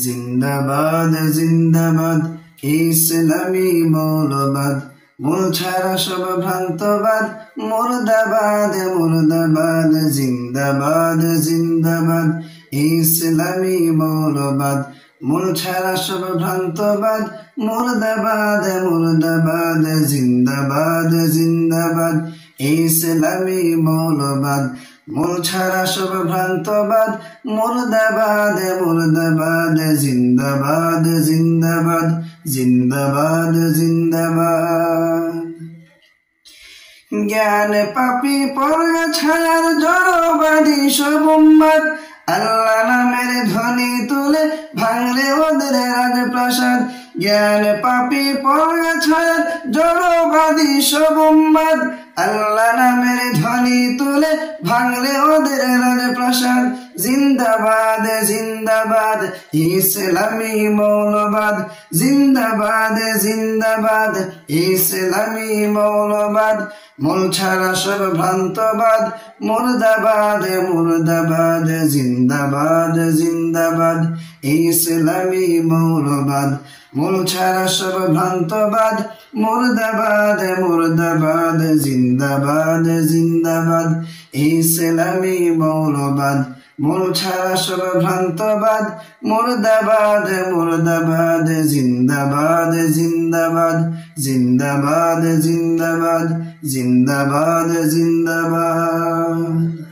জিন্দাবাদ জিন্দাবাদ ইসলামী মৌলবাদ, মূল ছাড়া সব ভ্রান্তবাদ, মুর্দাবাদ মুর্দাবাদ। জিন্দাবাদ জিন্দাবাদ ইসলামী মৌলবাদ, মূল ছাড়া সব ভ্রান্তবাদ, মুর্দাবাদ মুর্দাবাদ। জিন্দাবাদ জিন্দাবাদ ইসলামী মৌলবাদ, মূল ছাড়া সব ভ্রান্তবাদ, মুর্দাবাদ মুর্দাবাদ। জিন্দাবাদ জিন্দাবাদ জিন্দাবাদ জিন্দাবাদ। জ্ঞান পাপী পড়া ছায়ার জড়বাদী সব উম্মাদ, আল্লাহ নামের ধ্বনি তুলে ভাঙলে ওদের রাজপ্রাসাদ। জ্ঞান পাপী পড়া ছায়ার জড়বাদী সব উম্মাদ, আল্লাহ নামের ধ্বনি তুলে ভাঙলে ওদের রাজপ্রাসাদ। জিন্দাবাদ জিন্দাবাদ ইসলামী মৌলবাদ, জিন্দাবাদ জিন্দাবাদ ইসলামী মৌলবাদ, মূল ছাড়া সব ভ্রান্তবাদ, মুর্দাবাদ মুর্দাবাদ। জিন্দাবাদ জিন্দাবাদ ইসলামী মৌলবাদ, মূল ছাড়া সব ভ্রান্তবাদ, মুর্দাবাদ মুর্দাবাদ। জিন্দাবাদ জিন্দাবাদ ইসলামী মৌলবাদ, মূল ছাড়া সব ভ্রান্তবাদ, মুর্দাবাদ মুর্দাবাদ। জিন্দাবাদ জিন্দাবাদ জিন্দাবাদ জিন্দাবাদ জিন্দাবাদ জিন্দাবাদ।